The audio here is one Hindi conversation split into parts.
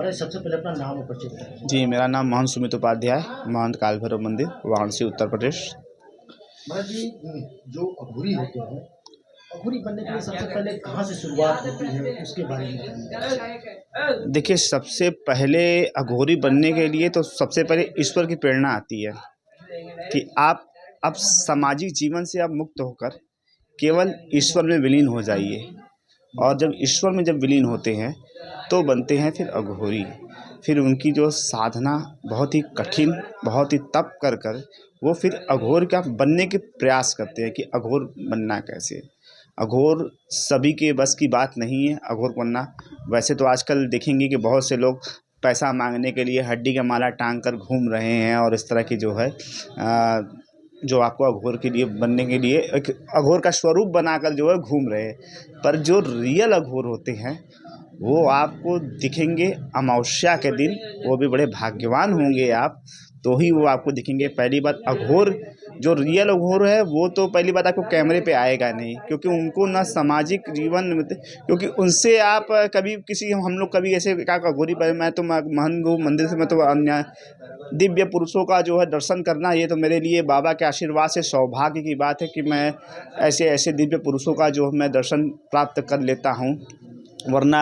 महाराज सबसे पहले अपना नाम और परिचय बताएं। जी, मेरा नाम महंत सुमित उपाध्याय, महंत काल भैरव मंदिर, वाराणसी, उत्तर प्रदेश। महाराज जी, जो अघोरी होते हैं, अघोरी बनने के लिए सबसे पहले कहाँ से शुरुआत होती है, उसके बारे में बताइए। देखिए, सबसे पहले अघोरी बनने के लिए तो सबसे पहले ईश्वर की प्रेरणा आती है कि आप अब सामाजिक जीवन से आप मुक्त होकर केवल ईश्वर में विलीन हो जाइए। और जब ईश्वर में जब विलीन होते हैं तो बनते हैं फिर अघोरी। फिर उनकी जो साधना बहुत ही कठिन, बहुत ही तप कर कर वो फिर अघोर का बनने के प्रयास करते हैं कि अघोर बनना कैसे। अघोर सभी के बस की बात नहीं है अघोर बनना। वैसे तो आजकल देखेंगे कि बहुत से लोग पैसा मांगने के लिए हड्डी का माला टांग कर घूम रहे हैं और इस तरह की जो है जो आपको अघोर के लिए बनने के लिए एक अघोर का स्वरूप बनाकर जो है घूम रहे हैं। पर जो रियल अघोर होते हैं वो आपको दिखेंगे अमावस्या के दिन। वो भी बड़े भाग्यवान होंगे आप, तो ही वो आपको दिखेंगे। पहली बात, अघोर जो रियल अघोर है वो तो पहली बात आपको कैमरे पे आएगा नहीं, क्योंकि उनको ना सामाजिक जीवन में, क्योंकि उनसे आप कभी किसी हम लोग कभी ऐसे क्या अघोरी पर मैं तो महंत हूँ मंदिर से, मैं तो अन्य दिव्य पुरुषों का जो है दर्शन करना, ये तो मेरे लिए बाबा के आशीर्वाद से सौभाग्य की बात है कि मैं ऐसे ऐसे दिव्य पुरुषों का जो मैं दर्शन प्राप्त कर लेता हूँ। वरना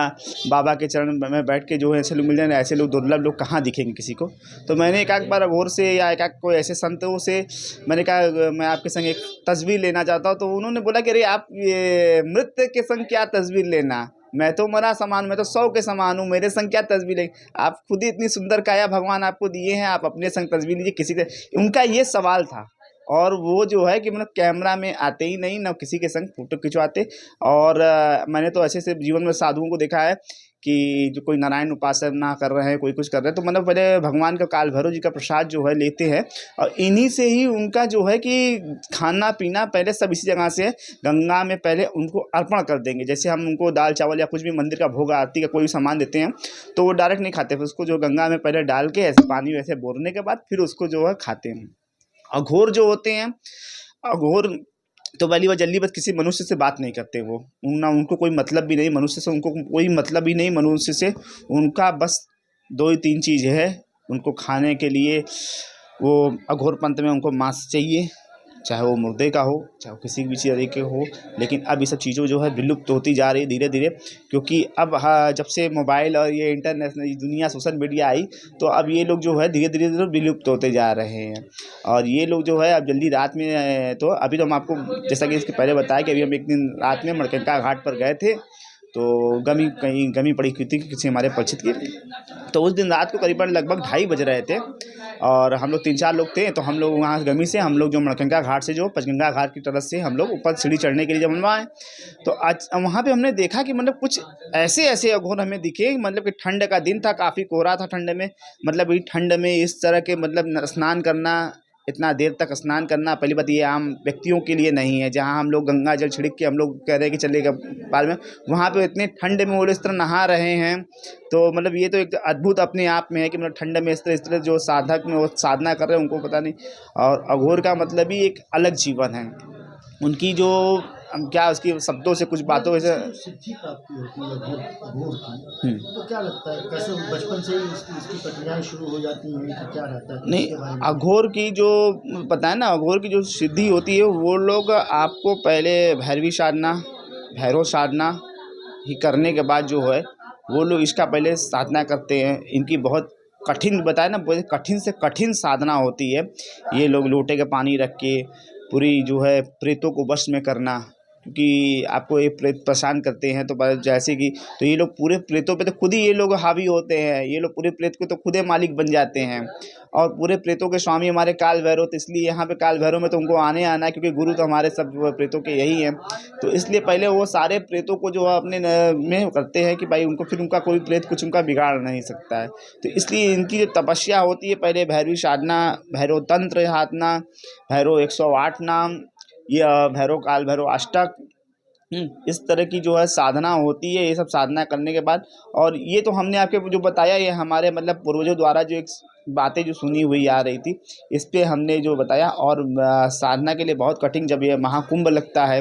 बाबा के चरण में बैठ के जो है ऐसे लोग मिल जाए, ऐसे लोग दुर्लभ लोग कहाँ दिखेंगे किसी को। तो मैंने एक बार अघोर से या एक कोई ऐसे संतों से मैंने कहा मैं आपके संग एक तस्वीर लेना चाहता हूँ। तो उन्होंने बोला कि अरे आप ये मृत के संग क्या तस्वीर लेना, मैं तो मरा समान, मैं तो 100 के समान हूँ, मेरे संग क्या तस्वीर लेंगे। आप खुद ही इतनी सुंदर काया भगवान आपको दिए हैं, आप अपने संग तस्वीर लीजिए किसी से। उनका ये सवाल था। और वो जो है कि मतलब कैमरा में आते ही नहीं, ना किसी के संग फोटो खिंचवाते। और मैंने तो ऐसे ऐसे जीवन में साधुओं को देखा है कि जो कोई नारायण उपासना कर रहे हैं, कोई कुछ कर रहे हैं, तो मतलब पहले भगवान का काल भैरव जी का प्रसाद जो है लेते हैं और इन्हीं से ही उनका जो है कि खाना पीना पहले सब इसी जगह से गंगा में पहले उनको अर्पण कर देंगे। जैसे हम उनको दाल चावल या कुछ भी मंदिर का भोग आरती का कोई भी सामान देते हैं तो वो डायरेक्ट नहीं खाते, फिर उसको जो गंगा में पहले डाल के ऐसे पानी वैसे बोरने के बाद फिर उसको जो है खाते हैं। अघोर जो होते हैं, अघोर तो पहली बार जल्दी बस किसी मनुष्य से बात नहीं करते। वो ना उनको कोई मतलब भी नहीं मनुष्य से, उनको कोई मतलब ही नहीं मनुष्य से। उनका बस दो ही तीन चीज़ है उनको खाने के लिए। वो अघोर पंथ में उनको मांस चाहिए, चाहे वो मुर्दे का हो, चाहे वो किसी भी चीज़ के हो। लेकिन अब ये सब चीज़ों जो है विलुप्त होती जा रही है धीरे धीरे, क्योंकि अब जब से मोबाइल और ये इंटरनेशनल दुनिया सोशल मीडिया आई तो अब ये लोग जो है धीरे धीरे विलुप्त होते जा रहे हैं। और ये लोग जो है अब जल्दी रात में तो अभी तो हम आपको जैसा कि इसके पहले बताया कि अभी हम एक दिन रात में मणिकर्णिका घाट पर गए थे। तो गमी पड़ी थी किसी हमारे परिचित की। तो उस दिन रात को करीबन लगभग 2:30 बज रहे थे और हम लोग 3-4 लोग थे। तो हम लोग वहाँ गमी से हम लोग जो मणिकर्णिका घाट से जो पंचगंगा घाट की तरफ से हम लोग ऊपर सीढ़ी चढ़ने के लिए जब हम आए तो आज वहाँ पे हमने देखा कि मतलब कुछ ऐसे ऐसे अघोर हमें दिखे। मतलब कि ठंड का दिन था, काफ़ी कोहरा था ठंड में। मतलब ये ठंड में इस तरह के मतलब स्नान करना, इतना देर तक स्नान करना, पहली बात ये आम व्यक्तियों के लिए नहीं है। जहाँ हम लोग गंगा जल छिड़क के हम लोग कह रहे हैं कि चलेगा पार में, वहाँ पे इतने ठंड में वो लोग इस तरह नहा रहे हैं। तो मतलब ये तो एक अद्भुत अपने आप में है कि मतलब ठंड में इस तरह जो साधक में वो साधना कर रहे हैं उनको पता नहीं। और अघोर का मतलब ही एक अलग जीवन है। उनकी जो क्या उसकी शब्दों से कुछ बातों से सिद्धि प्राप्ति होती है अघोर अघोर की, तो क्या लगता है कैसे बचपन से ही इसकी प्रक्रियाएं शुरू हो जाती हैं कि क्या रहता है, तो नहीं, इसके बारे में अघोर की जो पता है ना, अघोर की जो सिद्धि होती है वो लोग आपको पहले भैरवी साधना, भैरव साधना ही करने के बाद जो है वो लोग इसका पहले साधना करते हैं। इनकी बहुत कठिन बताया ना, बहुत कठिन से कठिन साधना होती है। ये लोग लोटे के पानी रख के पूरी जो है प्रेतों को वश में करना, क्योंकि आपको ये प्रेत परेशान करते हैं। तो जैसे कि तो ये लोग पूरे प्रेतों पे तो खुद ही ये लोग हावी होते हैं। ये लोग पूरे प्रेत को तो खुद ही मालिक बन जाते हैं। और पूरे प्रेतों के स्वामी हमारे काल भैरव, तो इसलिए यहाँ पे काल भैरव में तो उनको आने आना है, क्योंकि गुरु तो हमारे सब प्रेतों के यही हैं। तो इसलिए पहले वो सारे प्रेतों को जो अपने में करते हैं कि भाई उनको फिर उनका कोई प्रेत कुछ उनका बिगाड़ नहीं सकता है। तो इसलिए इनकी जो तपस्या होती है पहले भैरवी साधना, भैरव तंत्र साधना, भैरव 108 नाम, ये भैरव काल भैरव अष्टक, इस तरह की जो है साधना होती है। ये सब साधना करने के बाद, और ये तो हमने आपके जो बताया ये हमारे मतलब पूर्वजों द्वारा जो एक बातें जो सुनी हुई आ रही थी, इस पे हमने जो बताया। और साधना के लिए बहुत कठिन, जब ये महाकुंभ लगता है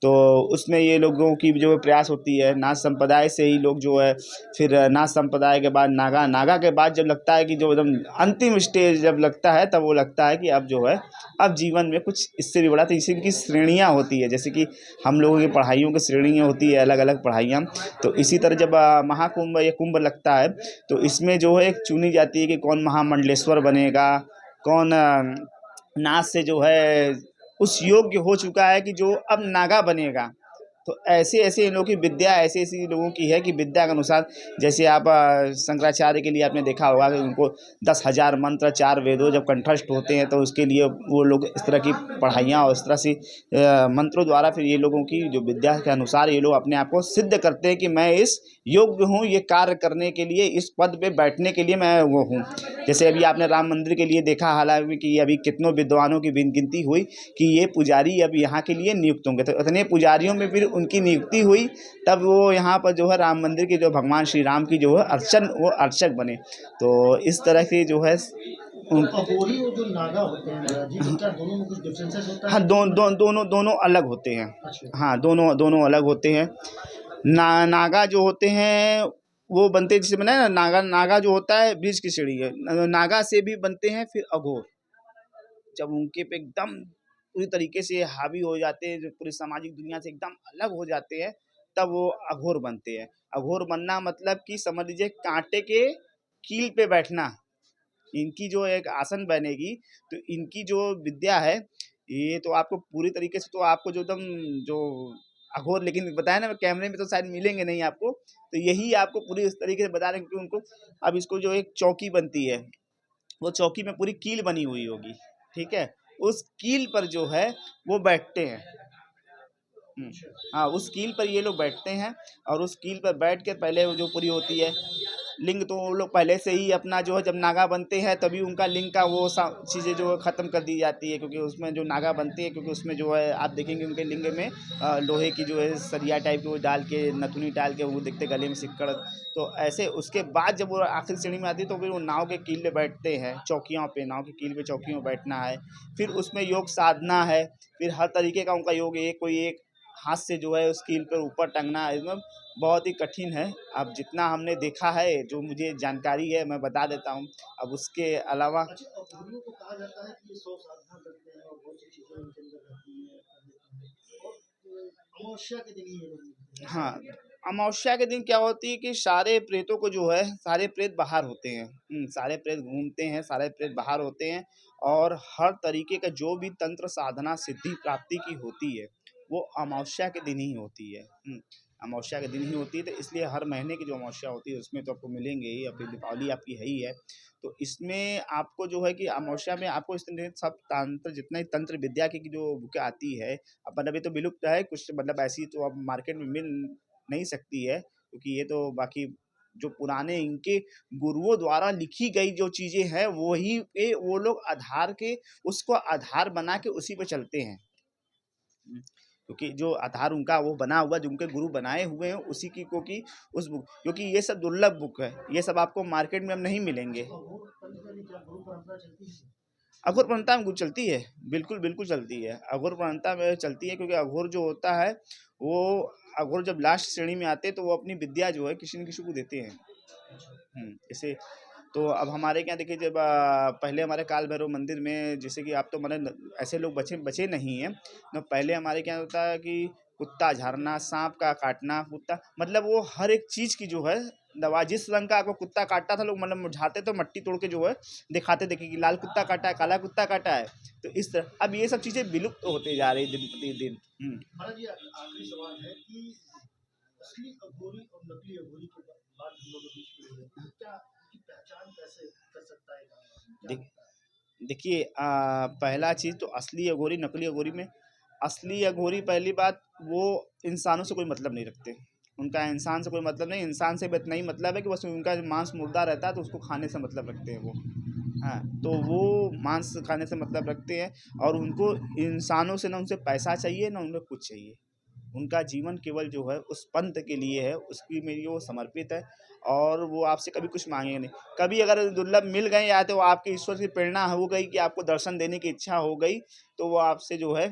तो उसमें ये लोगों की जो प्रयास होती है, नाथ संप्रदाय से ही लोग जो है, फिर नाथ संप्रदाय के बाद नागा, नागा के बाद जब लगता है कि जो एकदम अंतिम स्टेज जब लगता है, तब वो लगता है कि अब जो है, अब जीवन में कुछ इससे भी बड़ा, तो इसी की श्रेणियाँ होती है, जैसे कि हम लोगों की पढ़ाइयों की श्रेणियाँ होती है, अलग अलग पढ़ाइयाँ। तो इसी तरह जब महाकुंभ या कुंभ लगता है, तो इसमें जो है एक चुनी जाती है कि कौन महामंडलेश्वर बनेगा, कौन नाच से जो है उस योग्य हो चुका है कि जो अब नागा बनेगा। तो ऐसे ऐसे इन लोगों की विद्या, ऐसी ऐसी लोगों की है कि विद्या के अनुसार, जैसे आप शंकराचार्य के लिए आपने देखा होगा कि उनको 10,000 मंत्र, 4 वेदों जब कंठस्थ होते हैं, तो उसके लिए वो लोग इस तरह की पढ़ाइयाँ और इस तरह से मंत्रों द्वारा फिर ये लोगों की जो विद्या के अनुसार ये लोग अपने आप को सिद्ध करते हैं कि मैं इस योग्य हूँ ये कार्य करने के लिए, इस पद पे बैठने के लिए मैं वो हूँ। जैसे अभी आपने राम मंदिर के लिए देखा, हालांकि कि अभी कितनों विद्वानों की गिनती हुई कि ये पुजारी अब यहाँ के लिए नियुक्त होंगे, तो इतने पुजारियों में फिर उनकी नियुक्ति हुई, तब वो यहाँ पर जो है राम मंदिर के जो भगवान श्री राम की जो है वो अर्चक बने। तो इस तरह की जो है तो अघोरी और जो नागा होते हैं महाराज जी, तो क्या दोनों में कुछ डिफरेंसेस होता हाँ, है? दोनों अलग होते हैं। अच्छा। हाँ, दोनों अलग होते हैं। नागा जो होते हैं वो बनते हैं, जैसे मैंने ना, नागा नागा जो होता है बीच की सीढ़ी है, नागा से भी बनते हैं फिर अघोर, जब उनके पे एकदम पूरी तरीके से हावी हो जाते हैं, जो पूरी सामाजिक दुनिया से एकदम अलग हो जाते हैं, तब वो अघोर बनते हैं। अघोर बनना मतलब कि समझ लीजिए कांटे के कील पे बैठना। इनकी जो एक आसन बनेगी, तो इनकी जो विद्या है, ये तो आपको पूरी तरीके से, तो आपको जो एकदम जो अघोर, लेकिन बताया ना कैमरे में तो शायद मिलेंगे नहीं आपको, तो यही आपको पूरी इस तरीके से बता रहे हैं कि उनको, अब इसको जो एक चौकी बनती है, वो चौकी में पूरी कील बनी हुई होगी, ठीक है, उस कील पर जो है वो बैठते हैं। हम्म, हाँ, उस कील पर ये लोग बैठते हैं, और उस कील पर बैठ के पहले वो जो पूरी होती है लिंग, तो वो लोग पहले से ही अपना जो है, जब नागा बनते हैं तभी उनका लिंग का वो चीज़ें जो है ख़त्म कर दी जाती है, क्योंकि उसमें जो नागा बनते हैं, क्योंकि उसमें जो है आप देखेंगे उनके लिंग में लोहे की जो है सरिया टाइप की वो डाल के, नथुनी डाल के वो देखते, गले में सिक्कड़। तो ऐसे उसके बाद जब वो आखिरी श्रेणी में आती है, तो फिर वो नाव के कील पे बैठते हैं, चौकियों पे, नाव के कील पे चौकियों पे बैठना है। फिर उसमें योग साधना है, फिर हर तरीके का उनका योग, एक कोई एक हाथ से जो है उस कील पर ऊपर टंगना है, इसमें बहुत ही कठिन है। अब जितना हमने देखा है, जो मुझे जानकारी है मैं बता देता हूँ। अब उसके अलावा अच्छा, अघोरियों को कहा जाता है कि ये 100 साधना करते हैं और बहुत सी चीजें उनके अंदर रहती हैं, कर लेते हैं, और अमावस्या के दिन ही ये लोग मिलते हैं, ऐसा हाँ, है? अमावस्या के दिन क्या होती है कि सारे प्रेतों को जो है, सारे प्रेत बाहर होते हैं, सारे प्रेत घूमते हैं, सारे प्रेत बाहर होते हैं, और हर तरीके का जो भी तंत्र साधना सिद्धि प्राप्ति की होती है, वो अमावस्या के दिन ही होती है। अमावस्या के दिन ही होती है, तो इसलिए हर महीने की जो अमावस्या होती है उसमें तो आपको मिलेंगे ही, अब दीपावली आपकी है ही है। तो इसमें आपको जो है कि अमावस्या में आपको इस तरह सब तंत्र, जितना ही तंत्र विद्या की जो बुकें आती है, अब मतलब ये तो विलुप्त है कुछ, मतलब ऐसी तो अब मार्केट में मिल नहीं सकती है, क्योंकि ये तो बाकी जो पुराने इनके गुरुओं द्वारा लिखी गई जो चीज़ें हैं, वही पे वो लोग आधार के, उसको आधार बना के उसी पे चलते हैं। क्योंकि जो आधार उनका वो बना हुआ, जो उनके गुरु बनाए हुए हैं उसी की, क्योंकि उस बुक, क्योंकि ये सब दुर्लभ बुक है, ये सब आपको मार्केट में अब नहीं मिलेंगे। तो अघोर पंथ में भी क्या गुरु परंपरा चलती है? अघोर प्रवणता में चलती है, बिल्कुल बिल्कुल चलती है, अघोर प्रवणता में चलती है, क्योंकि अघोर जो होता है वो, अघोर जब लास्ट श्रेणी में आते हैं, तो वो अपनी विद्या जो है किसी न किसी को देते हैं। जैसे, तो अब हमारे क्या देखिए, जब पहले हमारे काल भैरव मंदिर में, जैसे कि आप तो मैंने ऐसे लोग बचे बचे नहीं हैं, तो पहले हमारे क्या होता है कि कुत्ता झाड़ना, सांप का काटना, कुत्ता मतलब वो हर एक चीज़ की जो है दवा, जिस रंग का आपको कुत्ता काटता था, लोग मतलब झाड़ते तो मट्टी तोड़ के जो है दिखाते, देखे कि लाल कुत्ता काटा है, काला कुत्ता काटा है। तो इस तरह अब ये सब चीज़ें विलुप्त होते जा रही दिन प्रतिदिन। महाराज जी, आखिरी सवाल है कि असली अघोरी और नकली अघोरी के बात हम लोग के बीच में हुई है, तो क्या उनकी पहचान कैसे कर सकता है एक आदमी? क्या देख होता है? देखिए, पहला चीज़ तो असली अघोरी नकली अघोरी में, असली अघोरी पहली बात, वो इंसानों से कोई मतलब नहीं रखते, उनका इंसान से कोई मतलब नहीं, इंसान से इतना ही मतलब है कि बस उनका मांस मुर्दा रहता है, तो उसको खाने से मतलब रखते हैं वो। हाँ, तो वो मांस खाने से मतलब रखते हैं, और उनको इंसानों से ना उनसे पैसा चाहिए, ना उन्हें कुछ चाहिए। उनका जीवन केवल जो है उस पंथ के लिए है, उसकी में वो समर्पित है, और वो आपसे कभी कुछ मांगेंगे नहीं। कभी अगर दुर्लभ मिल गए, या तो आपके ईश्वर की प्रेरणा हो गई कि आपको दर्शन देने की इच्छा हो गई, तो वो आपसे जो है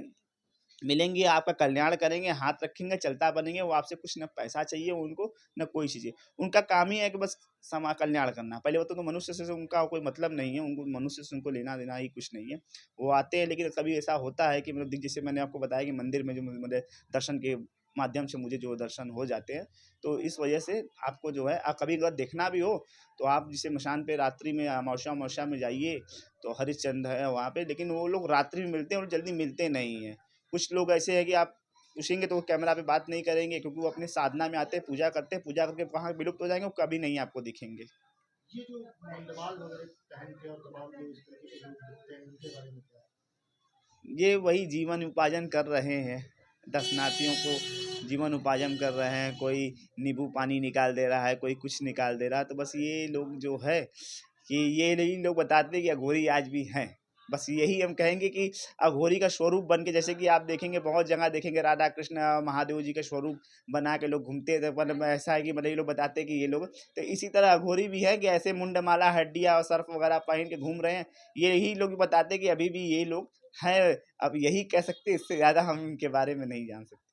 मिलेंगे, आपका कल्याण करेंगे, हाथ रखेंगे, चलता बनेंगे। वो आपसे कुछ ना पैसा चाहिए उनको, ना कोई चीज़। उनका काम ही है कि बस समा कल्याण करना। पहले होता तो मनुष्य से उनका कोई मतलब नहीं है, उनको मनुष्य से उनको लेना देना ही कुछ नहीं है। वो आते हैं, लेकिन कभी ऐसा होता है कि मतलब जैसे मैंने आपको बताया कि मंदिर में जो मेरे दर्शन के माध्यम से मुझे जो दर्शन हो जाते हैं, तो इस वजह से आपको जो है कभी अगर देखना भी हो तो आप जैसे मशान पे रात्रि में अमावस्या अमावस्या में जाइए, तो हरिश्चंद्र है वहाँ पे, लेकिन वो लोग रात्रि में मिलते हैं और जल्दी मिलते नहीं हैं। कुछ लोग ऐसे हैं कि आप पूछेंगे तो वो कैमरा पे बात नहीं करेंगे, क्योंकि वो अपने साधना में आते हैं, पूजा करते हैं, पूजा करके वहाँ विलुप्त हो जाएंगे, वो कभी नहीं आपको दिखेंगे। ये जो मंडवाल वगैरह पहन के और तमाम लोग इस तरीके के लोग दिखते हैं, उनके बारे में क्या है? ये वही जीवन उपार्जन कर रहे हैं, दर्शनार्थियों को जीवन उपार्जन कर रहे हैं। कोई नींबू पानी निकाल दे रहा है, कोई कुछ निकाल दे रहा है। तो बस ये लोग जो है कि ये नहीं लोग बताते हैं कि अघोरी आज भी हैं। बस यही हम कहेंगे कि अघोरी का स्वरूप बन के, जैसे कि आप देखेंगे बहुत जगह देखेंगे राधा कृष्ण महादेव जी का स्वरूप बना के लोग घूमते थे, मतलब ऐसा है कि मतलब ये लोग बताते हैं कि ये लोग, तो इसी तरह अघोरी भी है कि ऐसे मुंडमाला हड्डियाँ और सर्फ वगैरह पहन के घूम रहे हैं। यही लोग बताते हैं कि अभी भी ये लोग हैं। अब यही कह सकते हैं, इससे ज़्यादा हम इनके बारे में नहीं जान सकते।